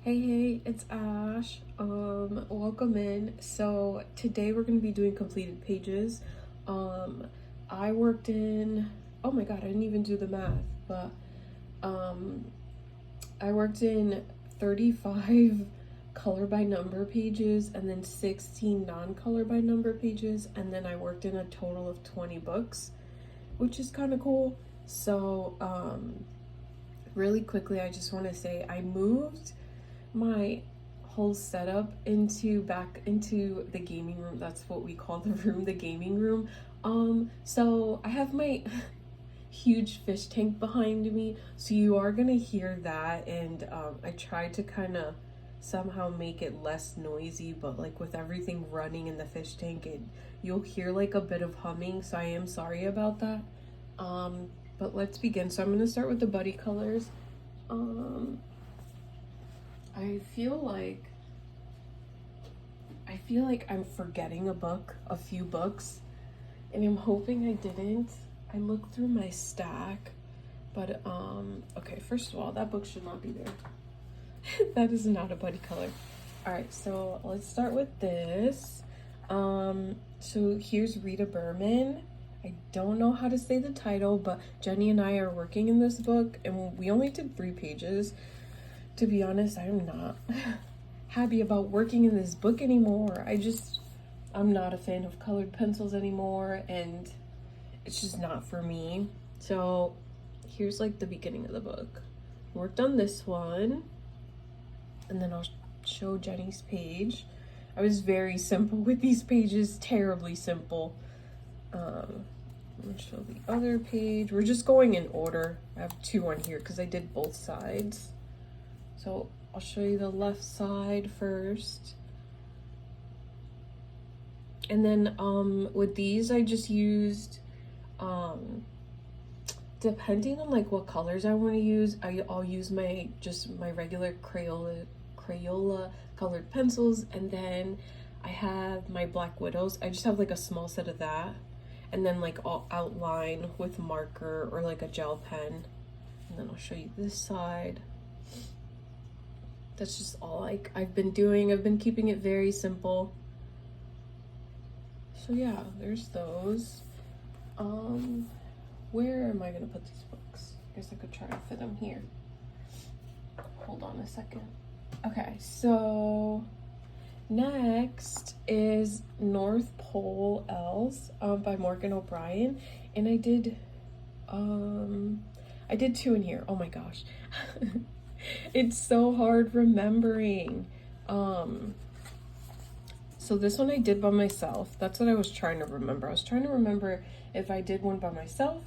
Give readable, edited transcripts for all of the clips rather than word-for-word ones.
Hey, it's Ash. Welcome in. So today we're gonna be doing completed pages. Um, I worked in, oh my god, I didn't even do the math, but um, I worked in 35 color by number pages and then 16 non-color by number pages, and then I worked in a total of 20 books, which is kind of cool. So, really quickly, I just want to say I moved my whole setup back into the gaming room. That's what we call the room, the gaming room. So I have my huge fish tank behind me, so you are gonna hear that, and I tried to kind of somehow make it less noisy, but like with everything running in the fish tank, you'll hear like a bit of humming, so I am sorry about that. But let's begin. So I'm gonna start with the buddy colors. um I feel like I'm forgetting a few books, and I'm hoping I didn't. I looked through my stack, but okay, first of all, that book should not be there. That is not a buddy color. All right, so let's start with this. So here's Rita Berman. I don't know how to say the title, but Jenny and I are working in this book, and we only did 3 pages. To be honest, I'm not happy about working in this book anymore. I'm not a fan of colored pencils anymore, and it's just not for me. So here's like the beginning of the book. I worked on this one, and then I'll show Jenny's page. I was very simple with these pages, terribly simple. I'm gonna show the other page. We're just going in order. I have 2 on here because I did both sides. So I'll show you the left side first. And then with these, I just used, depending on like what colors I want to use, I'll use my regular Crayola colored pencils, and then I have my Black Widows. I just have like a small set of that, and then like I'll outline with marker or like a gel pen. And then I'll show you this side. That's just all like I've been doing. I've been keeping it very simple. So yeah, there's those. Where am I gonna put these books? I guess I could try to fit them here. Hold on a second. Okay, so next is North Pole Elves by Morgan O'Brien, and I did 2 in here. Oh my gosh. It's so hard remembering. So this one I did by myself. That's what I was trying to remember. I was trying to remember if I did one by myself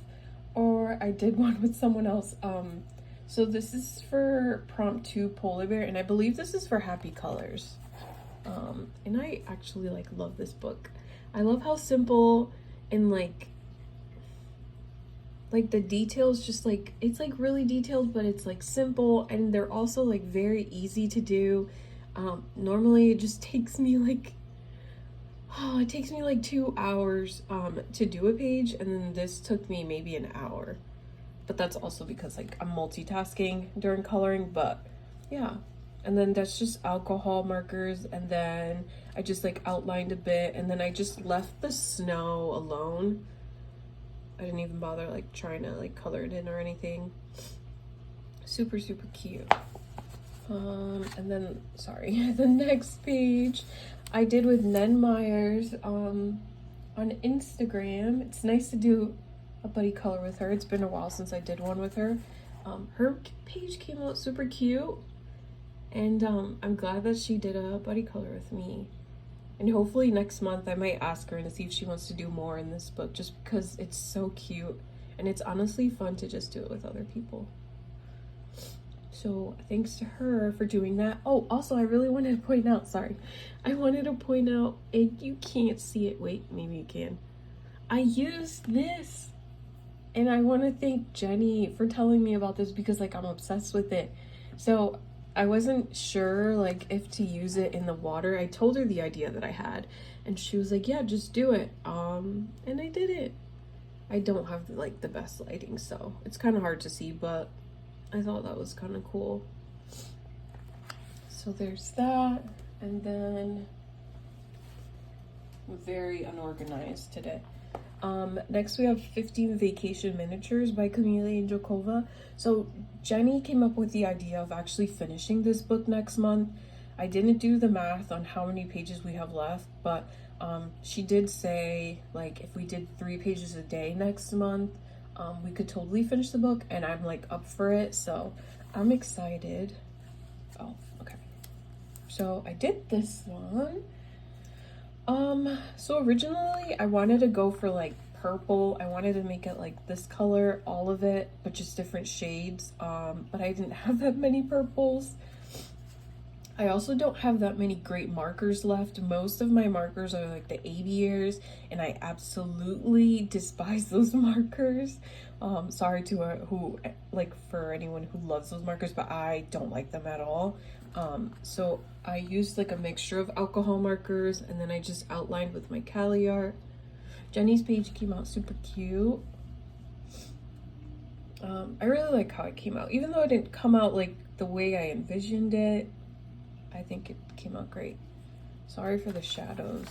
or I did one with someone else. So this is for prompt 2 Polar Bear, and I believe this is for Happy Colors. And I actually like love this book. I love how simple and like the details, just like it's like really detailed, but it's like simple, and they're also like very easy to do. Normally it just takes me like 2 hours to do a page, and then this took me maybe an hour, but that's also because like I'm multitasking during coloring. But yeah, and then that's just alcohol markers, and then I just like outlined a bit, and then I just left the snow alone. I didn't even bother like trying to like color it in or anything. Super cute. And then sorry, the next page I did with Nen Myers on Instagram. It's nice to do a buddy color with her. It's been a while since I did one with her. Her page came out super cute, and I'm glad that she did a buddy color with me. And hopefully next month I might ask her and see if she wants to do more in this book, just because it's so cute, and it's honestly fun to just do it with other people. So thanks to her for doing that. Oh, also I really wanted to point out, and you can't see it, wait, maybe you can. I used this, and I want to thank Jenny for telling me about this, because like I'm obsessed with it. So I wasn't sure like if to use it in the water. I told her the idea that I had, and she was like, yeah, just do it. And I did it. I don't have like the best lighting, so it's kind of hard to see, but I thought that was kind of cool. So there's that, and then very unorganized today. Next we have 15 Vacation Miniatures by Camila Angelkova. So Jenny came up with the idea of actually finishing this book next month. I didn't do the math on how many pages we have left, but she did say, like, if we did 3 pages a day next month, we could totally finish the book, and I'm like up for it, so I'm excited. Oh, okay. So I did this one. So originally I wanted to go for like purple. I wanted to make it like this color, all of it, but just different shades. But I didn't have that many purples. I also don't have that many great markers left. Most of my markers are like the aviars, and I absolutely despise those markers. Sorry to who, like, for anyone who loves those markers, but I don't like them at all. So I used like a mixture of alcohol markers, and then I just outlined with my Cali art. Jenny's page came out super cute. I really like how it came out, even though it didn't come out like the way I envisioned it. I think it came out great. Sorry for the shadows.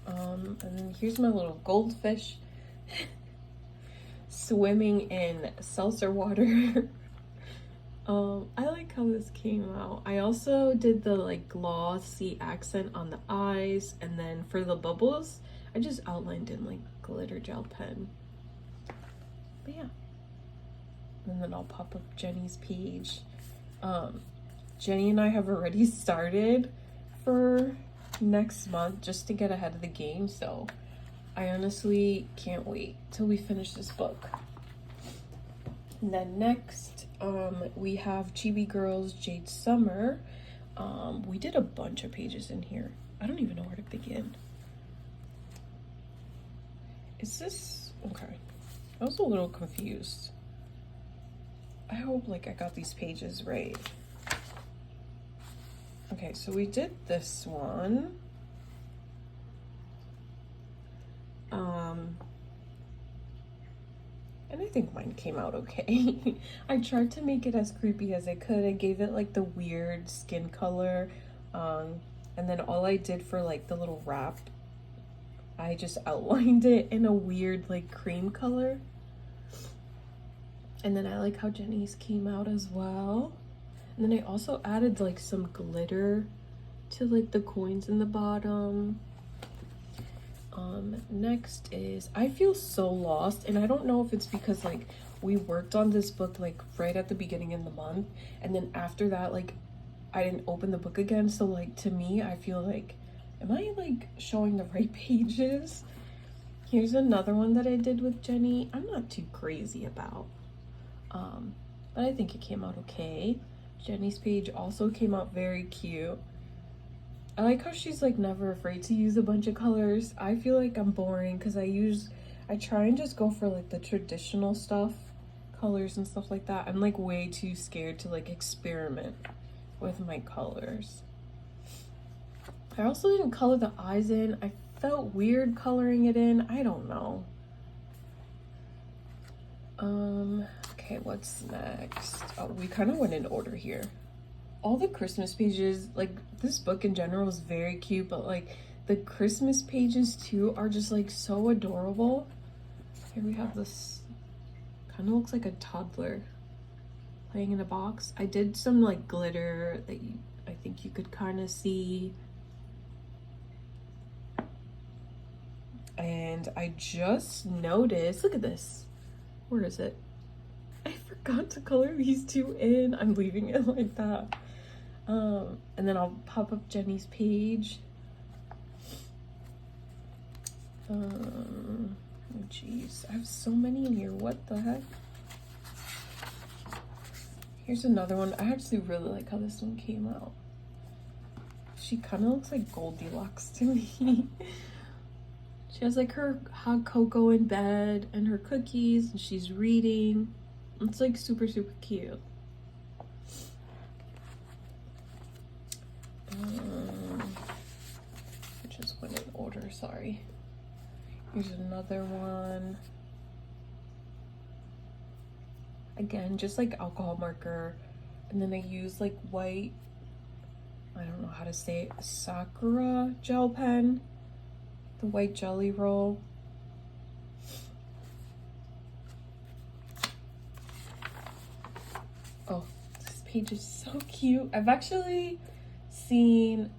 And then here's my little goldfish swimming in seltzer water. I like how this came out. I also did the like glossy accent on the eyes, and then for the bubbles, I just outlined in like glitter gel pen. But yeah. And then I'll pop up Jenny's page. Jenny and I have already started for next month just to get ahead of the game, so I honestly can't wait till we finish this book. And then next, we have Chibi Girls Jade Summer. We did a bunch of pages in here. I don't even know where to begin. Is this okay? I was a little confused. I hope like I got these pages right. Okay, so we did this one. And I think mine came out okay. I tried to make it as creepy as I could. I gave it like the weird skin color. And then all I did for like the little wrap, I just outlined it in a weird like cream color. And then I like how Jenny's came out as well. And then I also added like some glitter to like the coins in the bottom. Next is, I feel so lost, and I don't know if it's because like we worked on this book like right at the beginning of the month, and then after that like I didn't open the book again, so like to me I feel like, am I like showing the right pages? Here's another one that I did with Jenny. I'm not too crazy about, but I think it came out okay. Jenny's page also came out very cute. I like how she's like never afraid to use a bunch of colors. I feel like I'm boring because I try and just go for like the traditional stuff, colors and stuff like that. I'm like way too scared to like experiment with my colors. I also didn't color the eyes in. I felt weird coloring it in. I don't know. Okay, what's next? Oh, we kind of went in order here. All the Christmas pages, like this book in general is very cute, but like the Christmas pages too are just like so adorable. Here we have this, kind of looks like a toddler playing in a box. I did some like glitter that I think you could kind of see. And I just noticed, look at this. Where is it? I forgot to color these two in. I'm leaving it like that. And then I'll pop up Jenny's page. Oh geez, I have so many in here. What the heck? Here's another one. I actually really like how this one came out. She kind of looks like Goldilocks to me. She has like her hot cocoa in bed and her cookies, and she's reading. It's like super cute. I just went in order, sorry. Here's another one. Again, just like alcohol marker, and then I use like white I don't know how to say it, Sakura gel pen, the white jelly roll. Oh, this page is so cute. I've actually seen,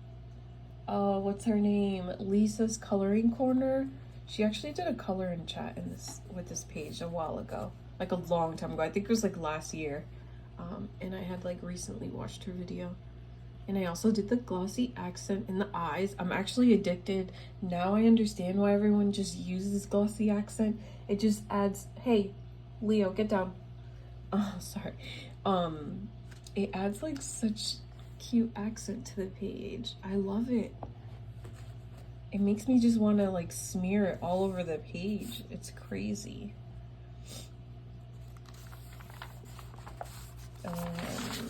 what's her name? Lisa's Coloring Corner. She actually did a color in chat in this with this page a while ago, like a long time ago. I think it was like last year. And I had like recently watched her video. And I also did the glossy accent in the eyes. I'm actually addicted. Now I understand why everyone just uses glossy accent. It just adds, hey, Leo, get down. Oh, sorry. It adds like such cute accent to the page. I love it. It makes me just want to like smear it all over the page. It's crazy.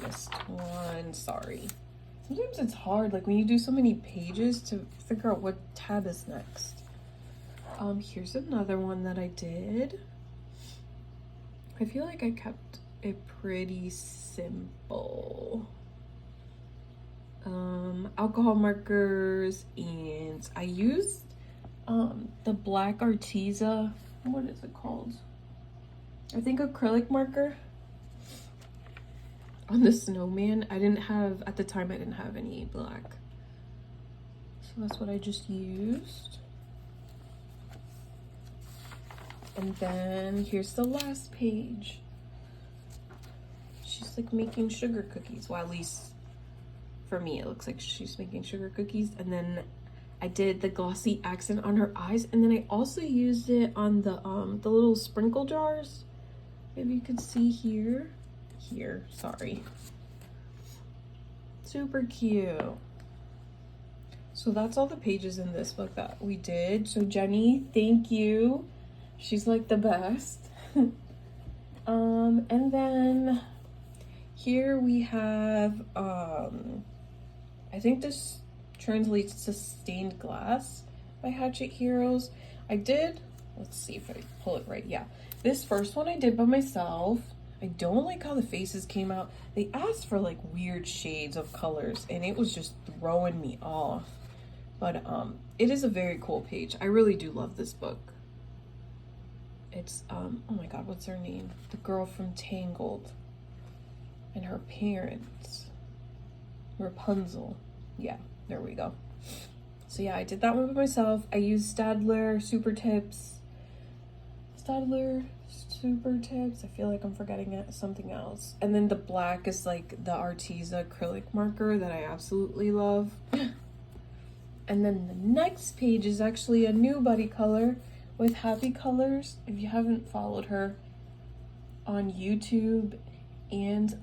Missed one, sorry. Sometimes it's hard, like when you do so many pages, to figure out what tab is next. Here's another one that I did. I feel like I kept it pretty simple. Alcohol markers, and I used the black Arteza, what is it called? I think acrylic marker on the snowman. I didn't have, at the time I didn't have any black, so that's what I just used. And then here's the last page. She's like making sugar cookies, well, at least for me it looks like she's making sugar cookies. And then I did the glossy accent on her eyes, and then I also used it on the little sprinkle jars. Maybe you could see here, sorry. Super cute. So that's all the pages in this book that we did. So Jenny, thank you. She's like the best. And then here we have, I think this translates to Stained Glass by Hatchet Heroes. I did, let's see if I pull it right. Yeah, this first one I did by myself. I don't like how the faces came out. They asked for like weird shades of colors and it was just throwing me off. But it is a very cool page. I really do love this book. It's, oh my god, what's her name? The girl from Tangled and her parents. Rapunzel. Yeah, there we go. So yeah, I did that one by myself. I used Staedtler Super Tips. Staedtler Super Tips. I feel like I'm forgetting something else. And then the black is like the Arteza acrylic marker that I absolutely love. And then the next page is actually a new buddy color with Happy Colors. If you haven't followed her on YouTube and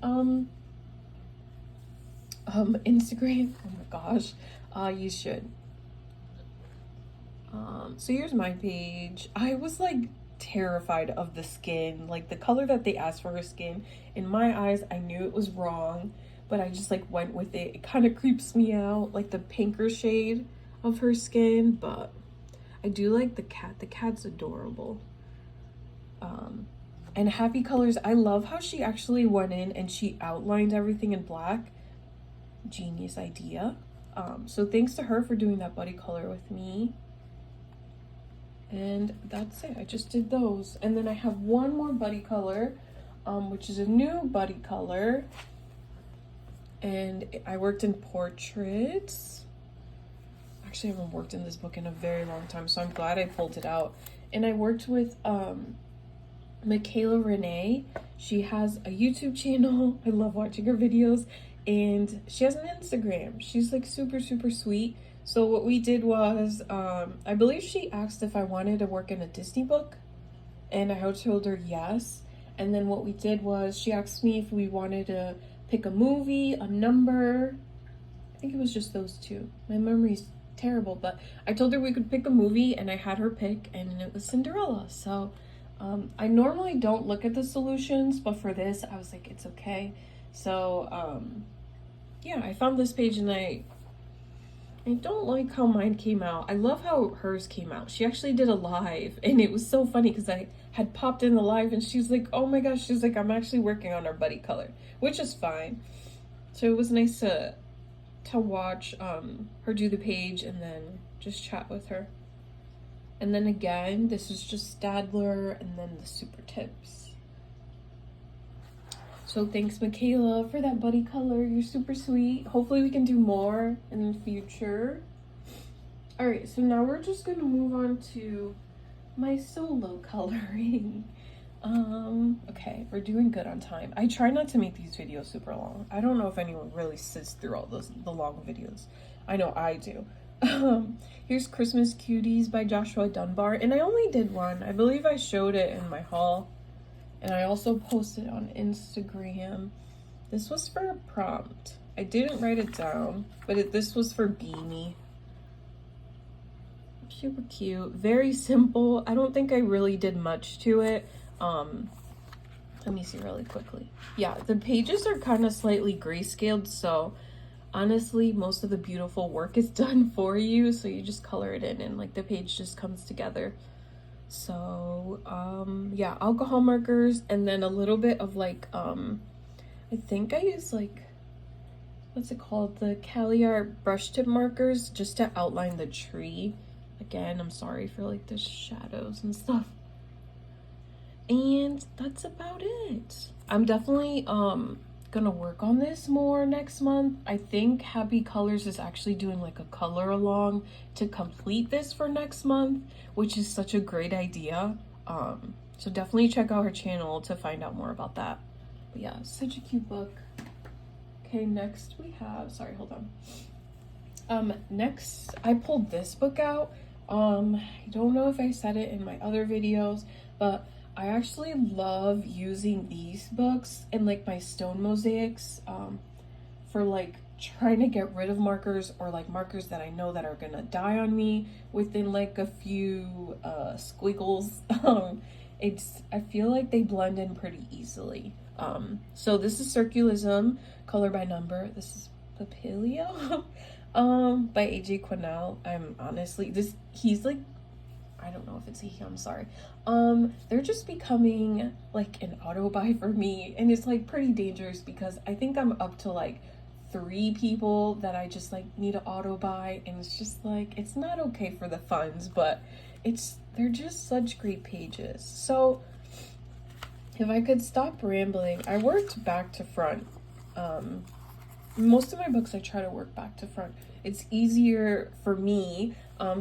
Instagram, oh my gosh, you should. So here's my page. I was like terrified of the skin, like the color that they asked for her skin. In my eyes, I knew it was wrong, but I just like went with it. It kind of creeps me out, like the pinker shade of her skin, but I do like the cat. The cat's adorable. And Happy Colors, I love how she actually went in and she outlined everything in black. Genius idea. So thanks to her for doing that buddy color with me. And that's it. I just did those. And then I have one more buddy color, which is a new buddy color. And I worked in portraits. Actually, I haven't worked in this book in a very long time, so I'm glad I pulled it out. And I worked with Michaela Renee. She has a YouTube channel. I love watching her videos. And she has an Instagram. She's like super, super sweet. So what we did was, I believe she asked if I wanted to work in a Disney book. And I told her yes. And then what we did was she asked me if we wanted to pick a movie, a number. I think it was just those two. My memory's terrible, but I told her we could pick a movie and I had her pick, and it was Cinderella. So I normally don't look at the solutions, but for this I was like, it's okay. So yeah, I found this page and I don't like how mine came out. I love how hers came out. She actually did a live and it was so funny because I had popped in the live and she's like, oh my gosh, she's like, I'm actually working on our buddy color, which is fine. So it was nice to to watch her do the page and then just chat with her. And then again, this is just Stadler and then the super tips. So thanks, Michaela, for that buddy color. You're super sweet. Hopefully we can do more in the future. All right, so now we're just gonna move on to my solo coloring. Okay, we're doing good on time. I try not to make these videos super long. I don't know if anyone really sits through all the long videos. I know I do. Here's Christmas Cuties by Joshua Dunbar, and I only did one. I believe I showed it in my haul, and I also posted on Instagram. This was for a prompt. I didn't write it down, but this was for Beanie. Super cute, very simple. I don't think I really did much to it. Let me see really quickly. Yeah, the pages are kind of slightly grayscaled, so honestly most of the beautiful work is done for you, so you just color it in and like the page just comes together. So yeah, alcohol markers, and then a little bit of like I think I use like, what's it called, the Caliart brush tip markers just to outline the tree. Again, I'm sorry for like the shadows and stuff. And that's about it. I'm definitely gonna work on this more next month. I think Happy Colors is actually doing like a color along to complete this for next month, which is such a great idea. So definitely check out her channel to find out more about that. But yeah, such a cute book. Okay, next we have, sorry, hold on. Next I pulled this book out. I don't know if I said it in my other videos, but I actually love using these books in like my stone mosaics for like trying to get rid of markers, or like markers that I know that are gonna die on me within like a few squiggles. I feel like they blend in pretty easily. So this is Circulism, color by number. This is Papilio by AJ Quinnell. I'm honestly, he's like, I don't know if it's he, I'm sorry. They're just becoming like an auto buy for me, and it's like pretty dangerous because I think I'm up to like 3 people that I just like need to auto buy, and it's just like, it's not okay for the funds, but they're just such great pages. So if I could stop rambling, I worked back to front. Most of my books I try to work back to front. It's easier for me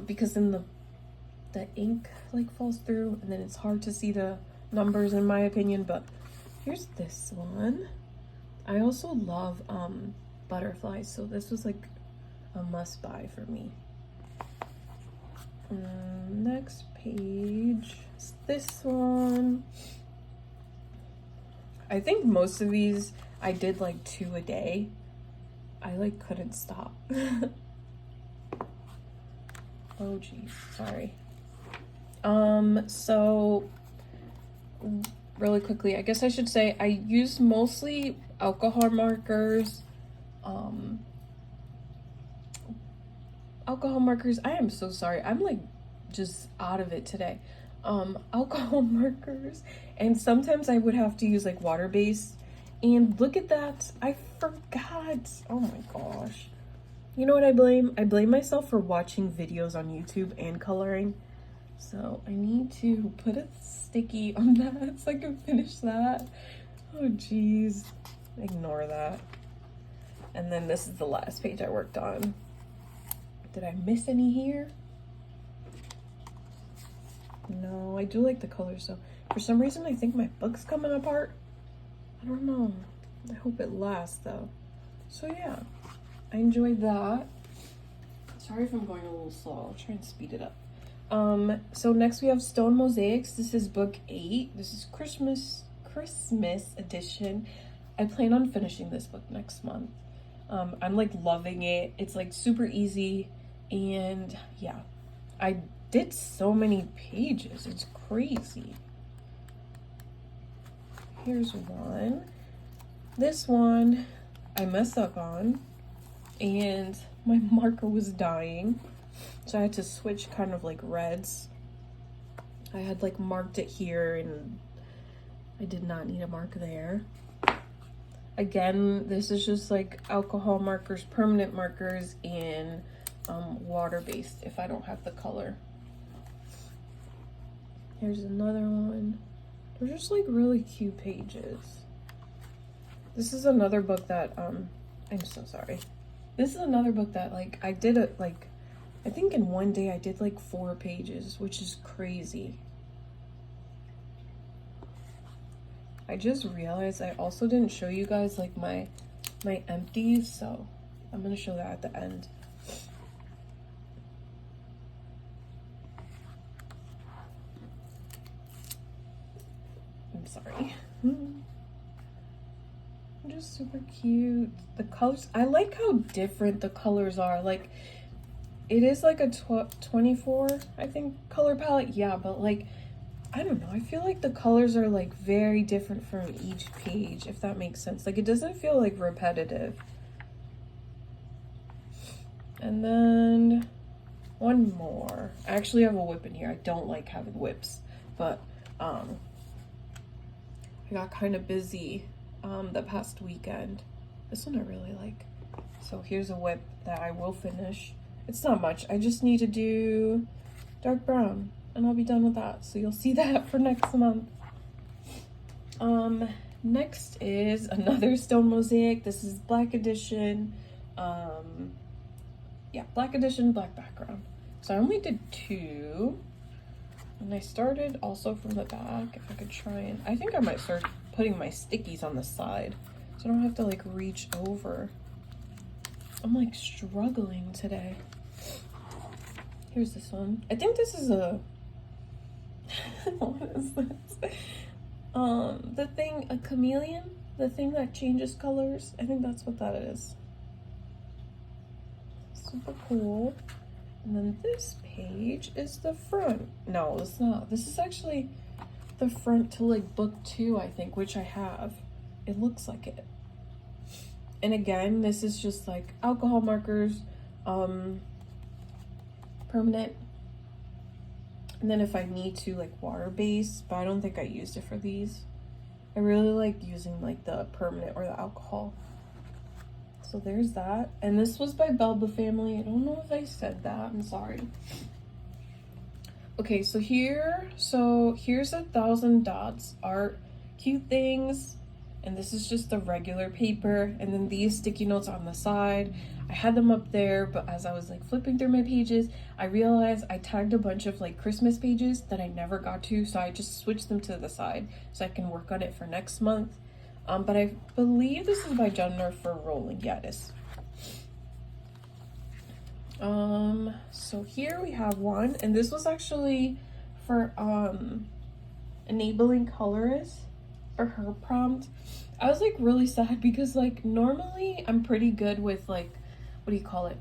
because then the ink like falls through, and then it's hard to see the numbers in my opinion. But here's this one. I also love butterflies, so this was like a must buy for me. Next page is this one. I think most of these I did like 2 a day. I like couldn't stop. Oh geez, sorry. So really quickly, I guess I should say I use mostly alcohol markers. I am so sorry. I'm like just out of it today. Alcohol markers, and sometimes I would have to use like water base. And look at that, I forgot. Oh my gosh. You know what I blame? I blame myself for watching videos on YouTube and coloring. So I need to put a sticky on that so I can finish that. Oh geez, ignore that. And then this is the last page I worked on. Did I miss any here? No, I do like the colors though. For some reason, I think my book's coming apart. I don't know. I hope it lasts though. So yeah, I enjoyed that. Sorry if I'm going a little slow. I'll try and speed it up. So next we have Stone Mosaics. This is book 8. This is Christmas edition. I plan on finishing this book next month. I'm like loving it. It's like super easy, and yeah, I did so many pages. It's crazy. Here's one. This one I messed up on, and my marker was dying, so I had to switch kind of like reds. I had like marked it here, and I did not need a mark there. Again, this is just like alcohol markers, permanent markers, and water-based if I don't have the color. Here's another one. They're just like really cute pages. This is another book that, I'm so sorry. This is another book that like I did it like, I think in one day I did like 4 pages, which is crazy. I just realized I also didn't show you guys like my empties, so I'm gonna show that at the end. I'm sorry. Just super cute. The colors, I like how different the colors are. Like, it is like a 24, I think, color palette. Yeah, but like, I don't know. I feel like the colors are like very different from each page, if that makes sense. Like, it doesn't feel like repetitive. And then one more. I actually have a whip in here. I don't like having whips, but I got kind of busy the past weekend. This one I really like. So here's a whip that I will finish. It's not much. I just need to do dark brown and I'll be done with that. So you'll see that for next month. Next is another stone mosaic. This is black edition. Yeah, black edition, black background. So I only did 2. And I started also from the back. If I could try and, I think I might start putting my stickies on the side so I don't have to like reach over. I'm like struggling today. Here's this one. I think this is a what is this? The thing, a chameleon, the thing that changes colors. I think that's what that is. Super cool. And then this page is the front. No, it's not. This is actually the front to like book 2, I think, which I have. It looks like it. And again, this is just like alcohol markers, permanent. And then if I need to, like water-based, but I don't think I used it for these. I really like using like the permanent or the alcohol. So there's that. And this was by Belba Family. I don't know if I said that. I'm sorry. Okay, so here's 1,000 dots, art, cute things, and this is just the regular paper, and then these sticky notes on the side. I had them up there, but as I was like flipping through my pages, I realized I tagged a bunch of like Christmas pages that I never got to, so I just switched them to the side so I can work on it for next month. But I believe this is by Jennifer Rowling. Yeah, it is. So here we have one, and this was actually for enabling colorists for her prompt. I was like really sad because like normally I'm pretty good with like, what do you call it?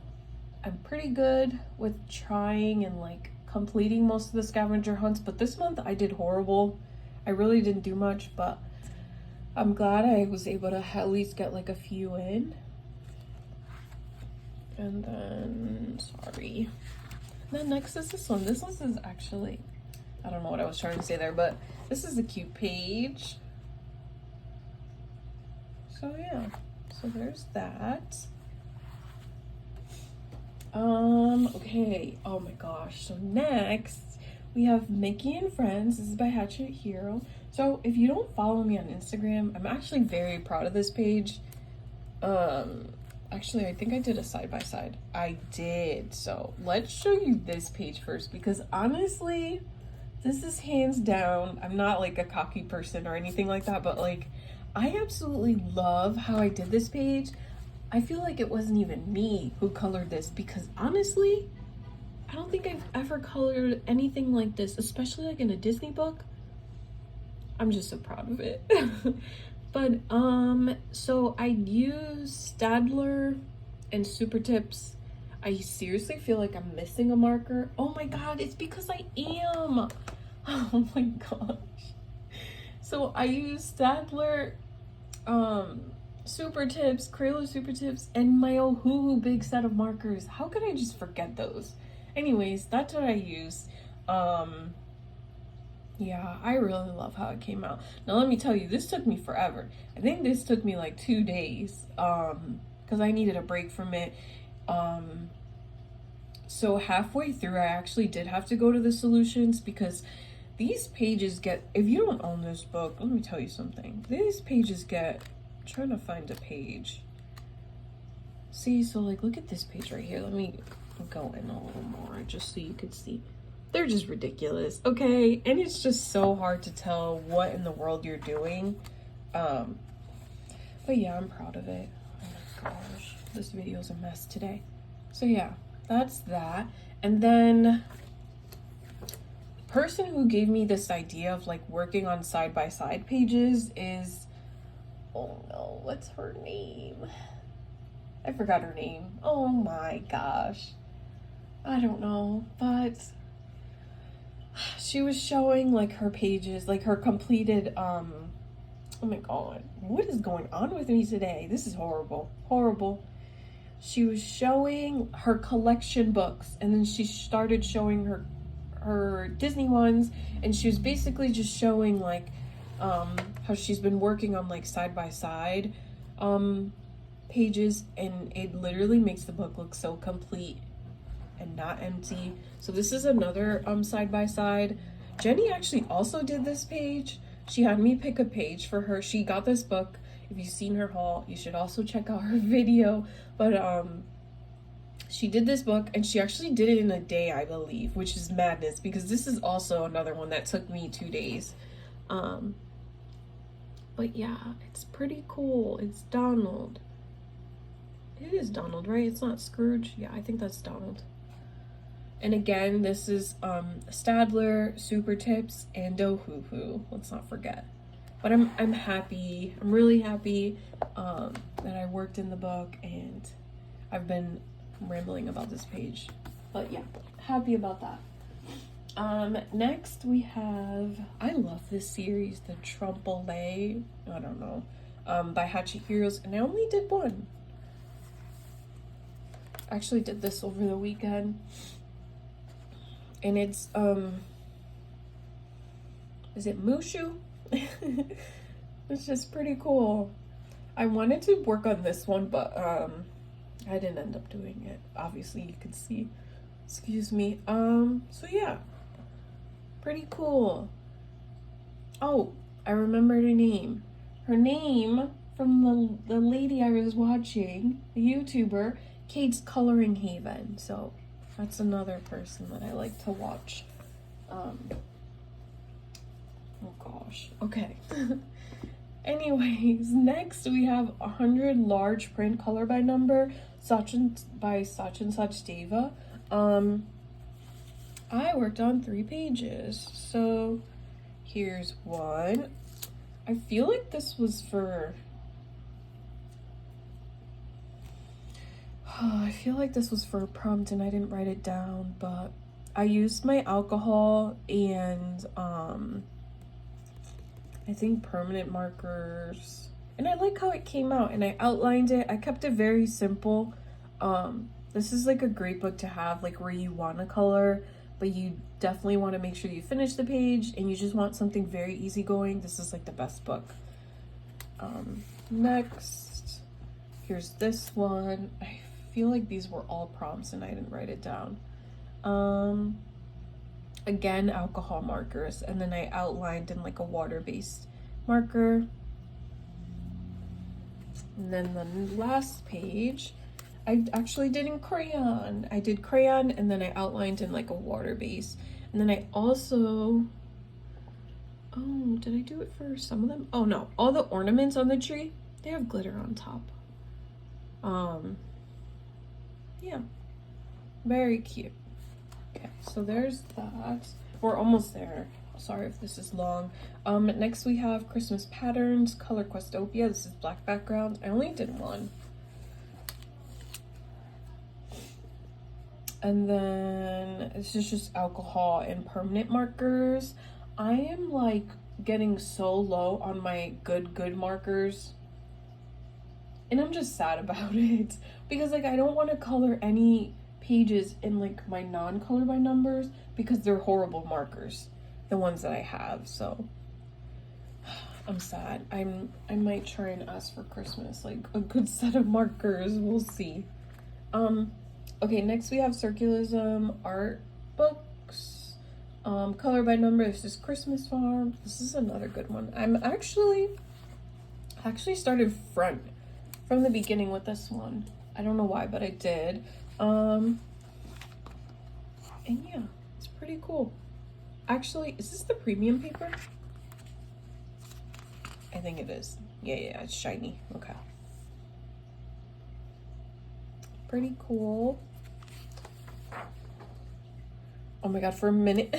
I'm pretty good with trying and like completing most of the scavenger hunts, but this month I did horrible. I really didn't do much, but I'm glad I was able to at least get like a few in. And then, sorry. And then next is this one. This one is actually, I don't know what I was trying to say there, but this is a cute page. So yeah, so there's that. Okay, oh my gosh. So next we have Mickey and Friends. This is by Hatchet Hero. So if you don't follow me on Instagram, I'm actually very proud of this page. Actually, I think I did a side-by-side. I did. So let's show you this page first, because honestly, this is hands down. I'm not like a cocky person or anything like that, but like, I absolutely love how I did this page. I feel like it wasn't even me who colored this, because honestly, I don't think I've ever colored anything like this, especially like in a Disney book. I'm just so proud of it. But so I use Stadler and Super Tips. I seriously feel like I'm missing a marker. Oh my god, it's because I am. Oh my gosh. So I use Stadler, Super Tips, Crayola Super Tips, and my Ohuhu big set of markers. How could I just forget those? Anyways, that's what I use. Yeah, I really love how it came out. Now let me tell you, this took me forever. I think this took me like 2 days, because I needed a break from it. Um, so halfway through, I actually did have to go to the solutions because these pages get, if you don't own this book, let me tell you something. These pages get, I'm trying to find a page. See, so like, look at this page right here. Let me go in a little more just so you could see. They're just ridiculous, okay? And it's just so hard to tell what in the world you're doing. But yeah, I'm proud of it. Oh my gosh, this video's a mess today. So yeah, that's that. And then the person who gave me this idea of like working on side-by-side pages is, oh no, what's her name? I forgot her name. Oh my gosh. I don't know, but she was showing like her pages, like her completed, oh my god, what is going on with me today? This is horrible, horrible. She was showing her collection books, and then she started showing her Disney ones, and she was basically just showing like how she's been working on like side by side pages, and it literally makes the book look so complete and not empty. So this is another side by side. Jenny actually also did this page. She had me pick a page for her. She got this book. If you've seen her haul, you should also check out her video. But she did this book, and she actually did it in a day, I believe, which is madness because this is also another one that took me 2 days. But yeah, it's pretty cool. It's Donald. It is Donald, right? It's not Scrooge. Yeah, I think that's Donald. And again, this is Stadler, Super Tips, and Dohuhu. Let's not forget. But I'm happy. I'm really happy that I worked in the book, and I've been rambling about this page. But yeah, happy about that. Next we have, I love this series, the Trumpelay, I don't know, by Hatchet Heroes, and I only did one. I actually did this over the weekend. And it's, is it Mushu? It's just pretty cool. I wanted to work on this one, but I didn't end up doing it. Obviously, you can see. Excuse me. So yeah, pretty cool. Oh, I remembered her name. Her name from the lady I was watching, the YouTuber, Kate's Coloring Haven. So that's another person that I like to watch. Oh gosh. Okay. Anyways, next we have 100 large print color by number, such and such Deva. I worked on 3 pages. So here's one. I feel like this was for, I feel like this was for a prompt and I didn't write it down, but I used my alcohol and I think permanent markers, and I like how it came out, and I outlined it. I kept it very simple. This is like a great book to have, like where you want to color, but you definitely want to make sure you finish the page and you just want something very easygoing. This is like the best book. Next, here's this one. I feel like these were all prompts and I didn't write it down. Again, alcohol markers, and then I outlined in like a water-based marker. And then the last page, I actually did in crayon. I did crayon, and then I outlined in like a water base. And then I also, oh, did I do it for some of them? Oh no, all the ornaments on the tree, they have glitter on top. Yeah, very cute. Okay, so there's that. We're almost there. Sorry if this is long. Next we have Christmas Patterns, Color Questopia. This is black background. I only did one. And then this is just alcohol and permanent markers. I am like getting so low on my good markers. And I'm just sad about it. Because like I don't want to color any pages in like my non-color by numbers because they're horrible markers. the ones that I have, so I'm sad. I might try and ask for Christmas, like a good set of markers. We'll see. Okay, next we have circulism art books. Color by number. This is Christmas Farm. This is another good one. I'm actually started from the beginning with this one. I don't know why, but I did. And yeah, it's pretty cool. Actually, is this the premium paper? I think it is. Yeah, it's shiny. Okay. Pretty cool. Oh my god, for a minute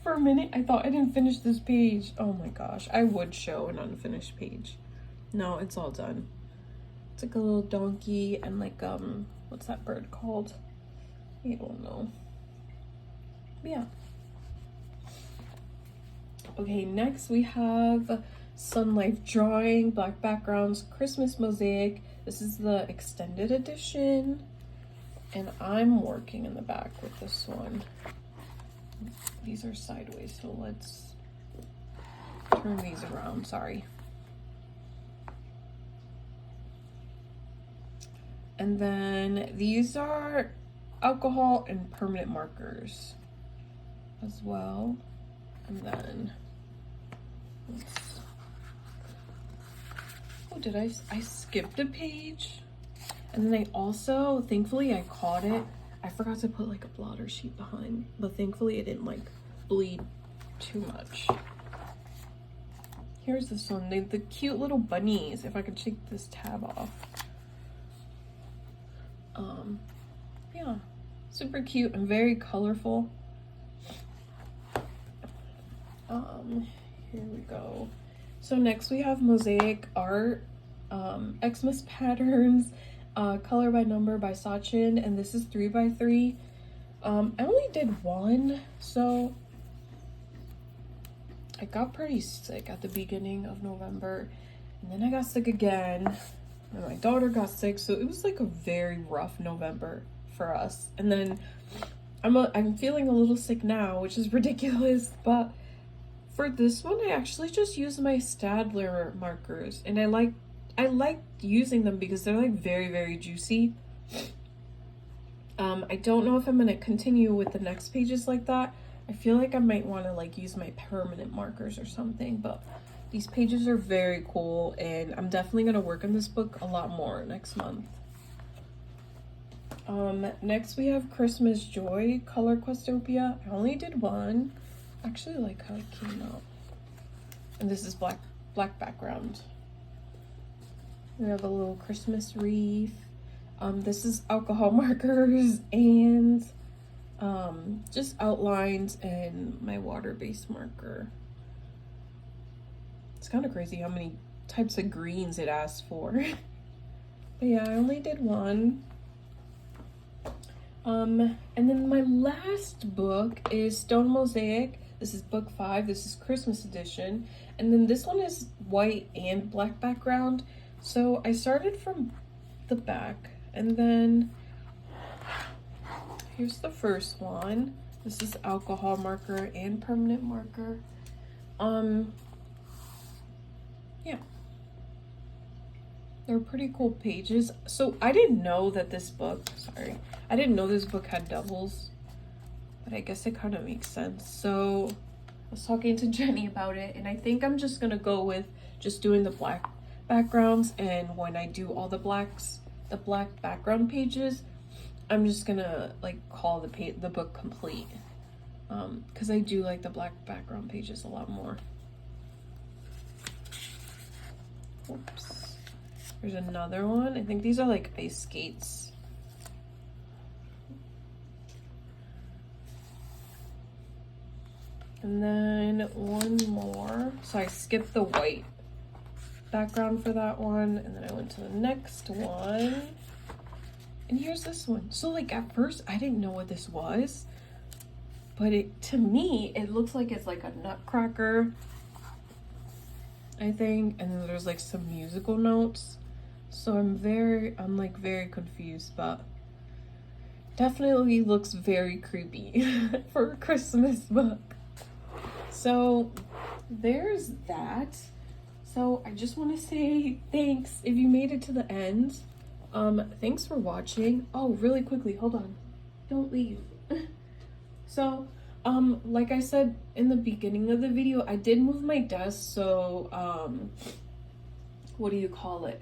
I thought I didn't finish this page. Oh my gosh, I would show an unfinished page. No, it's all done. It's like a little donkey and like what's that bird called? I don't know. Yeah. Okay, next we have Sun Life Drawing, black backgrounds, Christmas Mosaic. This is the extended edition. And I'm working in the back with this one. These are sideways, so let's turn these around, sorry. And then these are alcohol and permanent markers as well. And then, oh, did I skipped a page? And then I also, thankfully I caught it. I forgot to put like a blotter sheet behind, but thankfully it didn't like bleed too much. Here's this one, the cute little bunnies. If I could take this tab off. Yeah, super cute and very colorful. Here we go. So next we have mosaic art, Xmas patterns, color by number by Sachin, and this is 3x3. I only did one, so I got pretty sick at the beginning of November, and then I got sick again, and my daughter got sick, so it was like a very rough November for us. And then I'm feeling a little sick now, which is ridiculous, but for this one I actually just used my Stadler markers, and I like using them because they're like very, very juicy. I don't know if I'm gonna continue with the next pages like that. I feel like I might want to like use my permanent markers or something, but these pages are very cool, and I'm definitely gonna work on this book a lot more next month. Next we have Christmas Joy, Color Questopia. I only did one. I actually like how it came out. And this is black background. We have a little Christmas wreath. This is alcohol markers and just outlines and my water-based marker. It's kind of crazy how many types of greens it asks for. But yeah, I only did one. And then my last book is Stone Mosaic. This is book 5. This is Christmas edition. And then this one is white and black background. So I started from the back, and then here's the first one. This is alcohol marker and permanent marker. Yeah. They're pretty cool pages. So I didn't know that this book, I didn't know this book had doubles, but I guess it kind of makes sense. So I was talking to Jenny about it, and I think I'm just gonna go with just doing the black backgrounds, and when I do all the black background pages, I'm just gonna like call the book complete, because I do like the black background pages a lot more. Oops. There's another one. I think these are like ice skates. And then one more. So I skipped the white background for that one, and then I went to the next one, and here's this one. So like at first I didn't know what this was, but to me it looks like it's like a nutcracker, I think, and then there's like some musical notes. So I'm like very confused, but definitely looks very creepy for a Christmas book. So there's that. So I just want to say thanks if you made it to the end. Thanks for watching. Oh, really quickly, hold on. Don't leave. So, like I said in the beginning of the video, I did move my desk, so, what do you call it?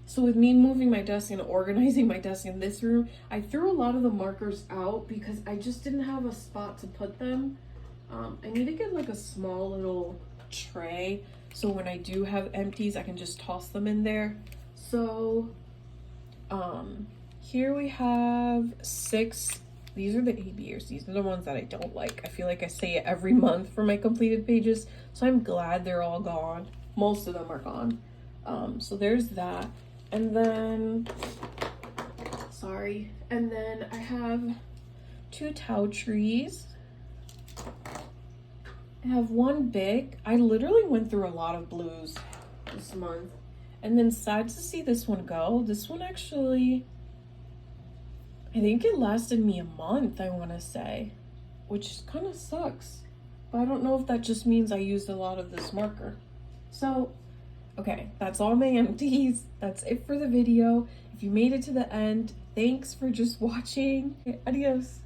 So with me moving my desk and organizing my desk in this room, I threw a lot of the markers out because I just didn't have a spot to put them. I need to get like a small little tray, so when I do have empties, I can just toss them in there. So, here we have 6. These are the ABers. These are the ones that I don't like. I feel like I say it every month for my completed pages, so I'm glad they're all gone. Most of them are gone. So there's that. And then, sorry. And then I have 2 tau trees. I have 1 big. I literally went through a lot of blues this month. And then sad to see this one go. This one actually, I think it lasted me a month, I want to say, which kind of sucks. But I don't know if that just means I used a lot of this marker. So, okay, that's all my empties. That's it for the video. If you made it to the end, thanks for just watching. Okay, adios.